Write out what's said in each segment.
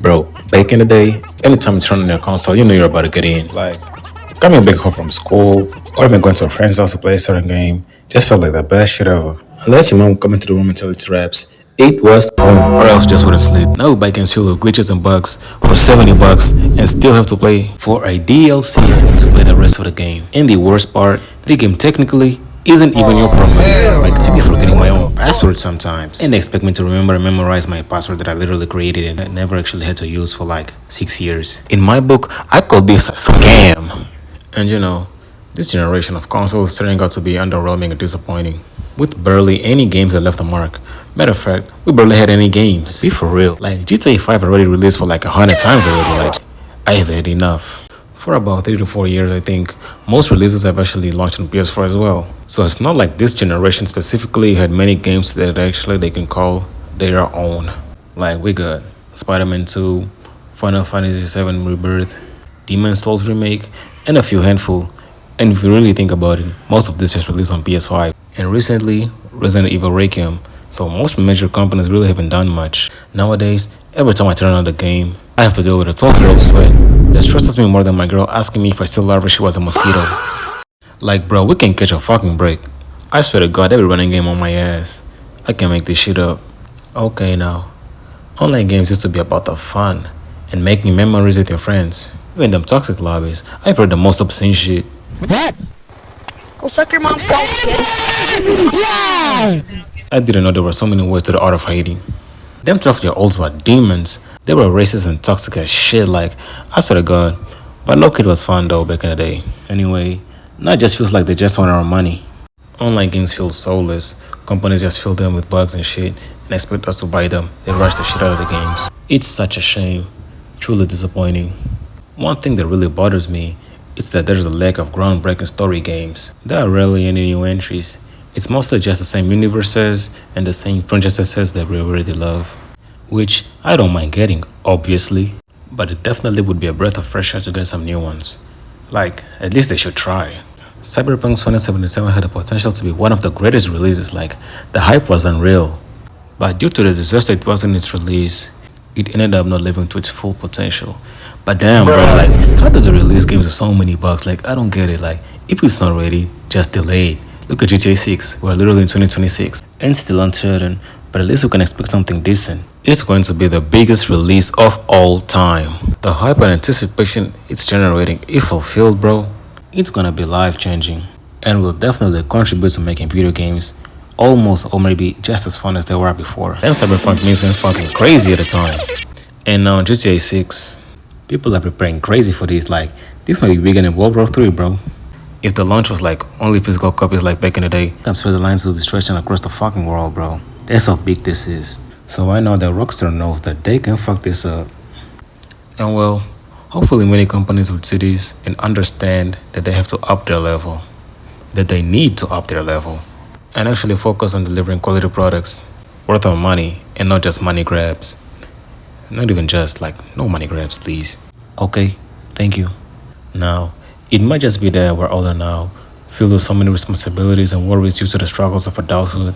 Bro, back in the day, anytime you turn on your console, you know you're about to get in. Like, coming back home from school, or even going to a friend's house to play a certain game, just felt like the best shit ever. Unless your mom come into the room and tell you to raps, it was on, or else just wouldn't sleep. Now back in full of glitches and bugs for $70 and still have to pay for a DLC to play the rest of the game. And the worst part, the game technically isn't even your property. Like, I be forgetting my own password sometimes. And they expect me to remember and memorize my password that I literally created and I never actually had to use for like 6 years. In my book, I call this a scam. And you know, this generation of consoles is turning out to be underwhelming and disappointing. With barely any games that left a mark. Matter of fact, we barely had any games. Be for real. Like, GTA 5 already released for like 100 times already. Like, I have had enough. For about 3 to 4 years, I think, most releases have actually launched on PS4 as well. So it's not like this generation specifically had many games that actually they can call their own. Like, we got Spider-Man 2, Final Fantasy VII Rebirth, Demon's Souls Remake, and a few handful. And if you really think about it, most of this just released on PS5. And recently, Resident Evil Requiem. So most major companies really haven't done much. Nowadays, every time I turn on the game, I have to deal with a 12-year-old sweat that stresses me more than my girl asking me if I still love her she was a mosquito. Like, bro, we can catch a fucking break. I swear to God, every running game on my ass. I can make this shit up. Okay now, online games used to be about the fun and making memories with your friends. Even them toxic lobbies, I've heard the most obscene shit. What? Go suck your mom's cock, I didn't know there were so many ways to the art of hating. Them 12-year-olds were demons. They were racist and toxic as shit, like, I swear to God. But low kid was fun though back in the day. Anyway, now it just feels like they just want our money. Online games feel soulless. Companies just fill them with bugs and shit and expect us to buy them. They rush the shit out of the games. It's such a shame. Truly disappointing. One thing that really bothers me is that there's a lack of groundbreaking story games. There are rarely any new entries. It's mostly just the same universes and the same franchises that we already love. Which I don't mind getting, obviously. But it definitely would be a breath of fresh air to get some new ones. Like, at least they should try. Cyberpunk 2077 had the potential to be one of the greatest releases, like, the hype was unreal. But due to the disaster it was in its release, it ended up not living to its full potential. But damn, bro, like, how do they release games with so many bugs? Like, I don't get it. Like, if it's not ready, just delay it. Look at GTA 6, we're literally in 2026, and still uncertain, but at least we can expect something decent. It's going to be the biggest release of all time. The hype and anticipation it's generating, if fulfilled, bro, it's gonna be life-changing, and will definitely contribute to making video games almost or maybe just as fun as they were before. And Cyberpunk means fucking crazy at the time. And now GTA 6, people are preparing crazy for this. Like, this might be bigger than World War 3, bro. If the launch was like only physical copies like back in the day, I swear the lines will be stretching across the fucking world, bro. That's how big this is. So I know that Rockstar knows that they can fuck this up. And well, hopefully many companies will see this and understand that they have to up their level. That they need to up their level. And actually focus on delivering quality products worth our money and not just money grabs. Not even just, like, no money grabs, please. Okay, thank you. Now, it might just be that we're older now, filled with so many responsibilities and worries due to the struggles of adulthood,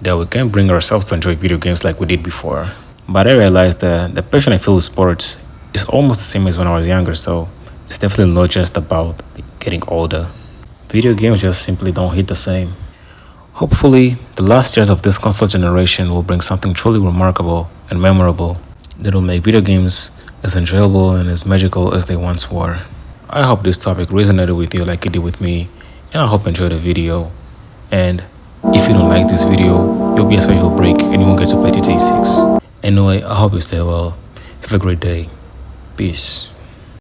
that we can't bring ourselves to enjoy video games like we did before. But I realized that the passion I feel with sports is almost the same as when I was younger, so it's definitely not just about getting older. Video games just simply don't hit the same. Hopefully, the last years of this console generation will bring something truly remarkable and memorable that will make video games as enjoyable and as magical as they once were. I hope this topic resonated with you like it did with me, and I hope you enjoyed the video. And if you don't like this video, you'll be a special break and you won't get to play GTA 6. Anyway, I hope you stay well. Have a great day. Peace.